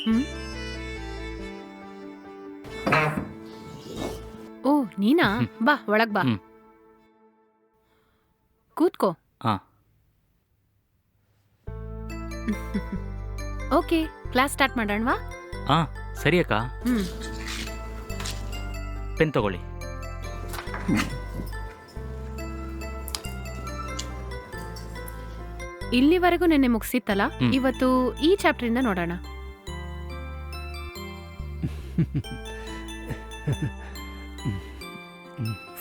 ಹ್ಮ್ ಓ ನೀನಾ? ಬಾ ಒಳಗ್ ಬಾ. ಹ್ಮ್. ಕೂತ್ಕೋ. ಹಾ. ಓಕೆ, ಕ್ಲಾಸ್ ಸ್ಟಾರ್ಟ್ ಮಾಡೋಣವಾ? ಹಾ ಸರಿ ಅಕ್ಕ. ಹ್ಮ್ ಪೆನ್ ತಗೊಳ್ಳಿ. ಇಲ್ಲಿವರೆಗೂ ನೆನ್ನೆ ಮುಗಿಸಿತ್ತಲ್ಲ, ಹ್ಮ್. ಇವತ್ತು ಈ ಚಾಪ್ಟರ್ ಇಂದ ನೋಡೋಣ.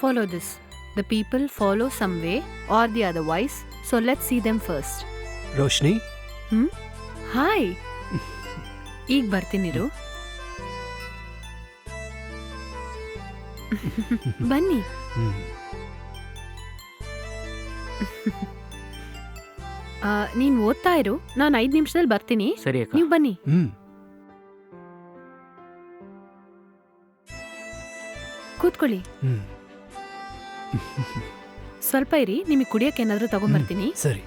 Follow this. The people follow some way or the otherwise, so let's see them first. Roshni, hi. ಈಗ ಬರ್ತೀನಿರು. ಬನ್ನಿ. ನೀನ್ ಓದ್ತಾ ಇರು, ನಾನು 5 ನಿಮಿಷದಲ್ಲಿ ಬರ್ತೀನಿ. ಸರಿ ಅಕ್ಕ. ನೀವು ಬನ್ನಿ. ಕೂತ್ಕೊಳ್ಳಿ. ಸ್ವಲ್ಪ ಇರಿ, ನಿಮಗೆ ಕುಡಿಯಕ್ಕೆ ಏನಾದ್ರೂ ತಗೊಂಡ್ಬರ್ತೀನಿ. ಸರಿ.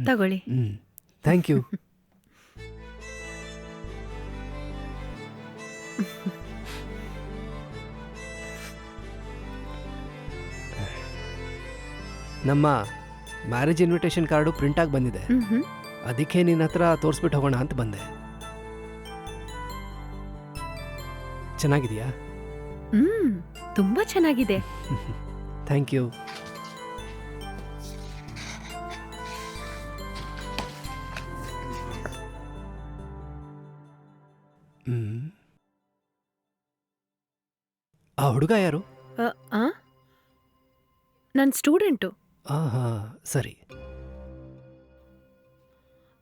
ತಗೊಳ್ಳಿ. Thank you. ನಮ್ಮ ಮ್ಯಾರೇಜ್ ಇನ್ವಿಟೇಷನ್ ಕಾರ್ಡು ಪ್ರಿಂಟ್ ಆಗಿ ಬಂದಿದೆ. ಅದಕ್ಕೆ ನಿನ್ನ ಹತ್ರ ತೋರಿಸ್ಬಿಟ್ಟು ಹೋಗೋಣ ಅಂತ ಬಂದೆ. ಚೆನ್ನಾಗಿದೆಯಾ? ತುಂಬಾ ಚೆನ್ನಾಗಿದೆ. Thank you. ಆ ಹುಡುಗ ಯಾರು? ನನ್ನ ಸ್ಟೂಡೆಂಟು. ಹಾ ಸರಿ.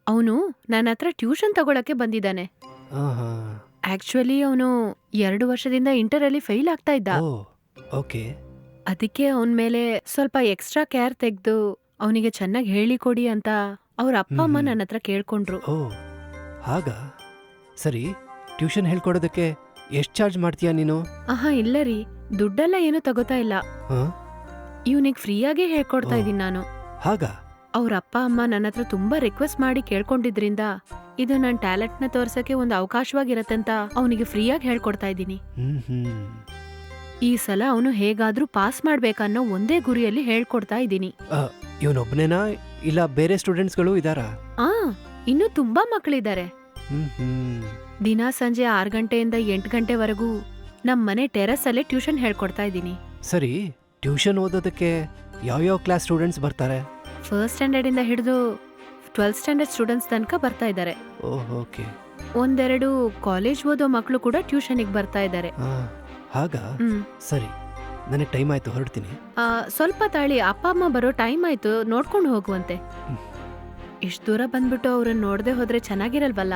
ಅವನು ನನ್ನ ಹತ್ರ ಟ್ಯೂಷನ್ ತಗೊಳಕ್ಕೆ ಬಂದಿದ್ದಾನೆ. ಆಕ್ಚುಲಿ ಅವನು 2 ವರ್ಷದಿಂದ ಇಂಟರಲ್ಲಿ ಫೇಲ್ ಆಗ್ತಾ ಇದ್ದ. ಓಕೆ. ಅದಕ್ಕೆ ಅವನ ಮೇಲೆ ಸ್ವಲ್ಪ ಎಕ್ಸ್ಟ್ರಾ ಕೇರ್ ತೆಗೆದು ಅವನಿಗೆ ಚೆನ್ನಾಗಿ ಹೇಳಿಕೊಡಿ ಅಂತ ಅವ್ರ ಅಪ್ಪ ಅಮ್ಮ ನನ್ನ ಹತ್ರ ಕೇಳ್ಕೊಂಡ್ರು. ಹಾಗ ಸರಿ. ಟ್ಯೂಷನ್ ಹೇಳ್ಕೊಡೋದಕ್ಕೆ ಎಷ್ಟು ಚಾರ್ಜ್ ಮಾಡ್ತೀಯಾ ನೀನು? ಇಲ್ಲ ರೀ, ದುಡ್ಡೆಲ್ಲ ಏನು ತಗೋತಾ ಇಲ್ಲ. ಇವನಿಗೆ ಫ್ರೀಯಾಗೇ ಹೇಳ್ಕೊಡ್ತಾ ಇದ್ದೀನಿ ನಾನು. ಹಾಗ ಅವ್ರ ಅಪ್ಪ ಅಮ್ಮ ನನ್ನ ಹತ್ರ ತುಂಬಾ ರಿಕ್ವೆಸ್ಟ್ ಮಾಡಿ ಕೇಳ್ಕೊಂಡಿದ್ರಿಂದ ಇದು ನನ್ನ ಟ್ಯಾಲೆಂಟ್ ನ ತೋರ್ಸಕ್ಕೆ ಒಂದು ಅವಕಾಶವಾಗಿರತ್ತಂತ ಅವನಿಗೆ ಫ್ರೀಯಾಗಿ ಹೇಳ್ಕೊಡ್ತಾ ಇದ್ದೀನಿ. ಈ ಸಲ ಅವನು ಹೇಗಾದ್ರೂ ಪಾಸ್ ಮಾಡ್ಬೇಕನ್ನೋ ಒಂದೇ ಗುರಿಯಲ್ಲಿ ಹೇಳ್ಕೊಡ್ತಾ ಇದ್ದೀನಿ. ಇವನೊಬ್ನೇನಾ ಇಲ್ಲ ಬೇರೆ ಸ್ಟೂಡೆಂಟ್ಸ್ಗಳು ಇದಾರಾ? ಇನ್ನೂ ತುಂಬಾ ಮಕ್ಕಳಿದ್ದಾರೆ. ದಿನ ಸಂಜೆ 6 ಗಂಟೆಯಿಂದ 8 ಗಂಟೆವರೆಗೂ ನಮ್ಮ ಮನೆ ಟೆರೆಸ್ ಅಲ್ಲೇ ಟ್ಯೂಷನ್ ಹೇಳ್ಕೊಡ್ತಾ ಇದ್ದೀನಿ. ಸರಿ, ಟ್ಯೂಷನ್ ಓದೋದಕ್ಕೆ ಯಾವ ಕ್ಲಾಸ್ ಸ್ಟೂಡೆಂಟ್ಸ್ ಬರ್ತಾರೆ? ಫಸ್ಟ್ ಸ್ಟ್ಯಾಂಡರ್ಡ್ ಇಂದ ಹಿಡಿದು 12th ಸ್ಟ್ಯಾಂಡರ್ಡ್ ಸ್ಟೂಡೆಂಟ್ಸ್ ತನಕ ಬರ್ತಾ ಇದ್ದಾರೆ. ಓಕೆ. ಒಂದೆರಡು ಕಾಲೇಜ್ ಓದೋ ಮಕ್ಕಳು ಕೂಡ ಟ್ಯೂಷನ್ಗೆ ಬರ್ತಾ ಇದ್ದಾರೆ. ಹಾಗ ಸರಿ, ನನಗೆ ಟೈಮ್ ಆಯ್ತು, ಹೊರಡ್ತೀನಿ. ಸ್ವಲ್ಪ ತಾಳಿ, ಅಪ್ಪ ಅಮ್ಮ ಬರೋ ಟೈಮ್ ಆಯ್ತು, ನೋಡ್ಕೊಂಡು ಹೋಗುವಂತೆ. ಇಷ್ಟು ದೂರ ಬಂದ್ಬಿಟ್ಟು ಅವ್ರನ್ನ ನೋಡದೆ ಹೋದ್ರೆ ಚೆನ್ನಾಗಿರಲ್ವಲ್ಲ?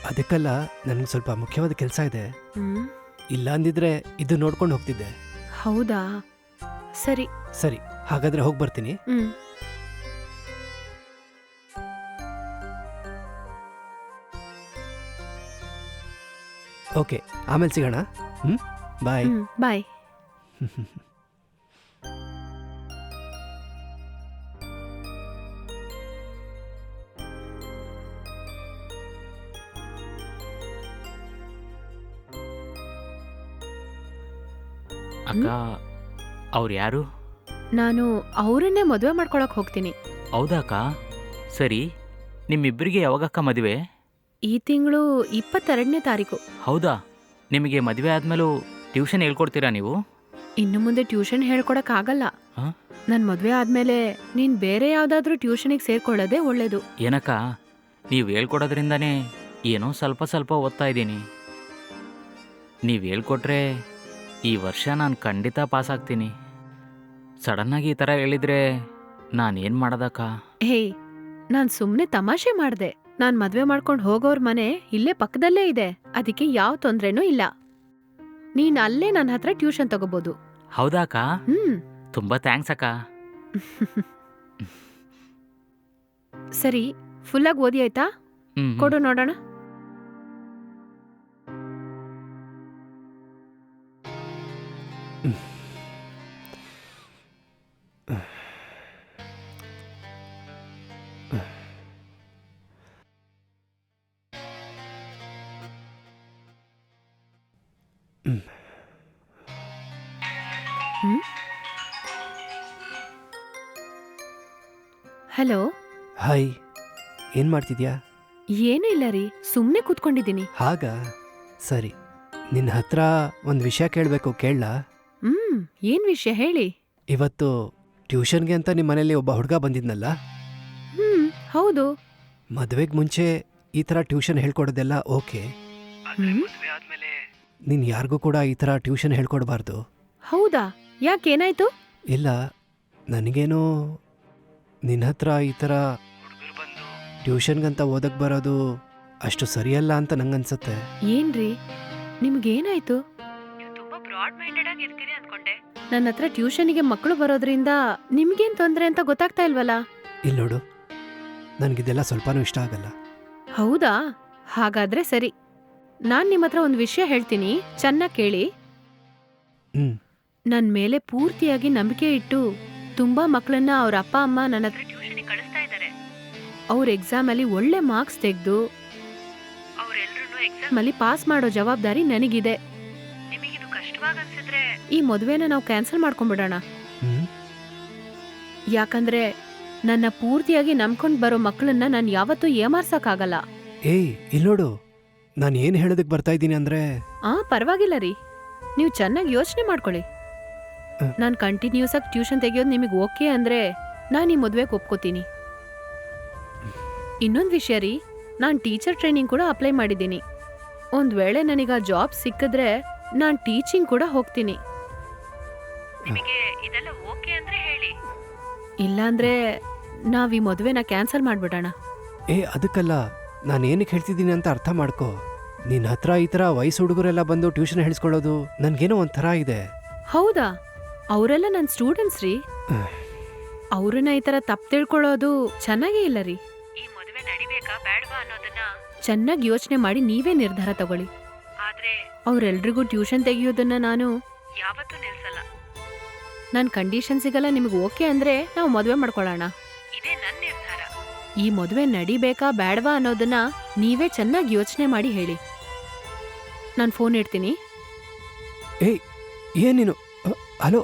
ಅದಕ್ಕಲ್ಲ, ನನಗೆ ಸ್ವಲ್ಪ ಮುಖ್ಯವಾದ ಕೆಲಸ ಇದೆ. ಇಲ್ಲ ಅಂದಿದ್ರೆ ಇದು ನೋಡ್ಕೊಂಡು ಹೋಗ್ತಿದ್ದೆ. ಹೌದಾ? ಸರಿ ಸರಿ, ಹಾಗಾದ್ರೆ ಹೋಗಿ ಬರ್ತೀನಿ. ಓಕೆ, ಆಮೇಲೆ ಸಿಗೋಣ. ಬಾಯ್. ಬಾಯ್. ಅಕ್ಕ, ಅವ್ರು ಯಾರು? ನಾನು ಅವರನ್ನೇ ಮದುವೆ ಮಾಡ್ಕೊಳಕ್ ಹೋಗ್ತೀನಿ. ಹೌದಾ ಅಕ್ಕ? ಸರಿ, ನಿಮ್ಮಿಬ್ಬರಿಗೆ ಯಾವಾಗಕ್ಕ ಮದುವೆ? ಈ ತಿಂಗಳು 22ನೇ ತಾರೀಕು. ಹೌದಾ? ನಿಮಗೆ ಮದುವೆ ಆದ್ಮೇಲೂ ಟ್ಯೂಷನ್ ಹೇಳ್ಕೊಡ್ತೀರಾ ನೀವು? ಇನ್ನು ಮುಂದೆ ಟ್ಯೂಷನ್ ಹೇಳ್ಕೊಡಕ್ ಆಗಲ್ಲ. ನನ್ ಮದುವೆ ಆದ್ಮೇಲೆ ನೀನ್ ಬೇರೆ ಯಾವ್ದಾದ್ರೂ ಟ್ಯೂಷನಿಗೆ ಸೇರ್ಕೊಳ್ಳೋದೇ ಒಳ್ಳೇದು. ಏನಕ್ಕ, ನೀವು ಹೇಳ್ಕೊಡೋದ್ರಿಂದಾನೇ ಏನೋ ಸ್ವಲ್ಪ ಸ್ವಲ್ಪ ಓದ್ತಾ ಇದ್ದೀನಿ. ನೀವು ಹೇಳ್ಕೊಟ್ರೆ ಈ ವರ್ಷ ನಾನು ಖಂಡಿತ ಪಾಸ್ ಆಗ್ತೀನಿ. ಸಡನ್ನಾಗಿ ಈ ಥರ ಹೇಳಿದ್ರೆ ನಾನೇನು ಮಾಡೋದಕ್ಕ? ಹೇ, ನಾನ್ ಸುಮ್ನೆ ತಮಾಷೆ ಮಾಡ್ದೆ. ನಾನ್ ಮದ್ವೆ ಮಾಡ್ಕೊಂಡ್ ಹೋಗೋರ್ ಮನೆ ಇಲ್ಲೇ ಪಕ್ಕದಲ್ಲೇ ಇದೆ. ಅದಕ್ಕೆ ಯಾವ ತೊಂದ್ರೆನೂ ಇಲ್ಲ. ನೀನ್ ಅಲ್ಲೇ ನನ್ನ ಹತ್ರ ಟ್ಯೂಷನ್ ತಗೋಬಹುದು. ಹೌದಾ ಅಕ್ಕ? ಹ್ಮ್ ತುಂಬ ಥ್ಯಾಂಕ್ಸ್ ಅಕ್ಕ. ಸರಿ, ಫುಲ್ಲಾಗಿ ಓದಿ ಆಯ್ತಾ? ಹ್ಮ್. ಕೊಡು ನೋಡೋಣ. ಹಲೋ. ಹಾಯ್, ಏನು ಮಾಡ್ತಿದ್ಯಾ? ಏನೂ ಇಲ್ಲ ರೀ, ಸುಮ್ನೆ ಕೂತ್ಕೊಂಡಿದ್ದೀನಿ. ಹಾಗಾ? ಸರಿ, ನಿನ್ನ ಹತ್ರ ಒಂದು ವಿಷಯ ಕೇಳಬೇಕು, ಕೇಳಲಾ? ಏನ್ ವಿಷಯ ಹೇಳಿ. ಇವತ್ತು ಟ್ಯೂಷನ್ಗೆ ಅಂತ ನಿಮ್ಮ ಮನೇಲಿ ಒಬ್ಬ ಹುಡುಗ ಬಂದಿದ್ನಲ್ಲ, ಹೌದು. ಮದುವೆಗೆ ಮುಂಚೆ ಈ ಥರ ಟ್ಯೂಷನ್ ಹೇಳ್ಕೊಡೋದೆಲ್ಲ ಓಕೆ. ಹ್ಮ್? ಮದುವೆ ಆದಮೇಲೆ ನೀನು ಯಾರಿಗೂ ಕೂಡ ಈ ಥರ ಟ್ಯೂಷನ್ ಹೇಳ್ಕೊಡ್ಬಾರ್ದು. ಹೌದಾ? ಯಾಕೇನಾಯ್ತು? ಇಲ್ಲ, ನನಗೇನೋ ನಿನ್ನ ಹತ್ರ ಈ ಥರ ಹುಡುಗರು ಬಂದು ಟ್ಯೂಷನ್ಗಂತ ಓದಕ್ಕೆ ಬರೋದು ಅಷ್ಟು ಸರಿಯಲ್ಲ ಅಂತ ನಂಗನ್ಸುತ್ತೆ. ಏನ್ರಿ, ನಿಮ್ಗೇನಾಯ್ತು? ನೀವು ತುಂಬಾ ಬ್ರಾಡ್ ಮೈಂಡೆಡ್ ಆಗಿ ಇರ್ತೀರಿ ಅನ್ಕೊಂಡೆ. ನನ್ನ ಹತ್ರ ಟ್ಯೂಷನಿಗೆ ಮಕ್ಕಳು ಬರೋದ್ರಿಂದ ನಿಮ್ಗೇನ್ ತೊಂದ್ರೆ ಅಂತ ಗೊತ್ತಾಗ್ತಾ ಇಲ್ವಲ್ಲ? ಇಲ್ಲಿ ನೋಡು, ನನಗಿದೆಲ್ಲ ಸ್ವಲ್ಪನೂ ಇಷ್ಟ ಆಗಲ್ಲ. ಹೌದಾ? ಹಾಗಾದ್ರೆ ಸರಿ, ನಾನ್ ನಿಮ್ಮ ಹತ್ರ ಒಂದು ವಿಷಯ ಹೇಳ್ತೀನಿ, ಚೆನ್ನಾಗಿ ಕೇಳಿ. ಹ್ಮ್. ನನ್ ಮೇಲೆ ಪೂರ್ತಿಯಾಗಿ ನಂಬಿಕೆ ಇಟ್ಟು ತುಂಬಾ ಮಕ್ಕಳನ್ನ ಅವ್ರ ಅಪ್ಪ ಅಮ್ಮ ನನ್ನ ಹತ್ರ ಟ್ಯೂಷನಿಗೆ ಕಳಿಸ್ತಾ ಇದ್ದಾರೆ. ಅವ್ರ ಎಕ್ಸಾಮ್ ಅಲ್ಲಿ ಒಳ್ಳೆ ಮಾರ್ಕ್ಸ್ ತೆಗೆದು ಅವರೆಲ್ಲರನ್ನು ಎಕ್ಸಾಮ್ ಅಲ್ಲಿ ಪಾಸ್ ಮಾಡೋ ಜವಾಬ್ದಾರಿ ನನಗಿದೆ. ನಿಮಗಿದು ಕಷ್ಟವಾಗಿ ಅನ್ಸಿದ್ರೆ ಈ ಮದುವೆನ ನಾವು ಕ್ಯಾನ್ಸಲ್ ಮಾಡ್ಕೊಂಡ್ಬಿಡೋಣ. ಹ್ಮ್. ಯಾಕಂದ್ರೆ ನನ್ನ ಪೂರ್ತಿಯಾಗಿ ನಂಬ್ಕೊಂಡ್ ಬರೋ ಮಕ್ಕಳನ್ನ ನಾನು ಯಾವತ್ತೂ ಏಮಾರ್ಸಕ್ಕಾಗಲ್ಲ. ಏಯ್, ಇಲ್ಲಿ ನೋಡು, ನಾನು ಏನು ಹೇಳೋದಕ್ಕೆ ಬರ್ತಾ ಇದ್ದೀನಿ ಅಂದರೆ, ಪರವಾಗಿಲ್ಲ ರೀ, ನೀವು ಚೆನ್ನಾಗಿ ಯೋಚನೆ ಮಾಡ್ಕೊಳ್ಳಿ. ಹ್ಮ್. ನಾನು ಕಂಟಿನ್ಯೂಸ್ ಆಗಿ ಟ್ಯೂಷನ್ ತೆಗಿಯೋದು ನಿಮಗೆ ಓಕೆ ಅಂದ್ರೆ ನಾನು ಈ ಮದುವೆಗೆ ಒಪ್ಕೋತೀನಿ. ಇನ್ನೊಂದು ವಿಷಯ ರೀ, ನಾನು ಟೀಚರ್ ಟ್ರೈನಿಂಗ್ ಕೂಡ ಅಪ್ಲೈ ಮಾಡಿದ್ದೀನಿ. ಒಂದ್ ವೇಳೆ ನನಗೆ ಆ ಜಾಬ್ ಸಿಕ್ಕಿದ್ರೆ ನಾನು ಟೀಚಿಂಗ್ ಕೂಡ ಹೋಗ್ತೀನಿ. ನಿಮಗೆ ಇದೆಲ್ಲ ಓಕೆ ಅಂದ್ರೆ ಹೇಳಿ, ಇಲ್ಲಾಂದ್ರೆ ನಾವ್ ಈ ಮದುವೆನ ಕ್ಯಾನ್ಸಲ್ ಮಾಡ್ಬಿಡೋಣ. ಅದಕ್ಕಲ್ಲ, ನಾನು ಏನಕ್ಕೆ ಹೇಳ್ತಿದ್ದೀನಿ ಅಂತ ಅರ್ಥ ಮಾಡ್ಕೋ. ನಿನ್ನ ಹತ್ರ ಈ ಥರ ವಯಸ್ಸು ಹುಡುಗರೆಲ್ಲ ಬಂದು ಟ್ಯೂಷನ್ ಹೇಳಿಸ್ಕೊಳ್ಳೋದು ನನಗೇನೋ ಒಂಥರ ಇದೆ. ಹೌದಾ? ಅವರೆಲ್ಲ ನನ್ನ ಸ್ಟೂಡೆಂಟ್ಸ್ ರೀ. ಅವ್ರನ್ನ ಈ ತರ ತಪ್ಪು ತಿಳ್ಕೊಳ್ಳೋದು ಚೆನ್ನಾಗೇ ಇಲ್ಲ ರೀ. ಈ ಮದುವೆ ನಡಿಬೇಕಾ ಬೇಡವಾ ಅನ್ನೋದನ್ನ ಚೆನ್ನಾಗಿ ಯೋಚನೆ ಮಾಡಿ ನೀವೇ ನಿರ್ಧಾರ ತಗೊಳ್ಳಿ. ಆದ್ರೆ ಅವ್ರೆಲ್ರಿಗೂ ಟ್ಯೂಷನ್ ತೆಗಿಯೋದನ್ನ ನಾನು ಯಾವತ್ತೂ ನಿಲ್ಸಲ್ಲ. ನನ್ನ ಕಂಡೀಷನ್ಸಿಗೆಲ್ಲ ನಿಮ್ಗೆ ಓಕೆ ಅಂದ್ರೆ ನಾವು ಮದುವೆ ಮಾಡ್ಕೊಳ್ಳೋಣ. ಇದೇ ನನ್ನ ನಿರ್ಧಾರ. ಈ ಮದುವೆ ನಡಿಬೇಕಾ ಬೇಡವಾ ಅನ್ನೋದನ್ನ ನೀವೇ ಚೆನ್ನಾಗಿ ಯೋಚನೆ ಮಾಡಿ ಹೇಳಿ. ನಾನು ಫೋನ್ ಇಡ್ತೀನಿ. ಏಯ್, ಏನೇನು? ಹಲೋ.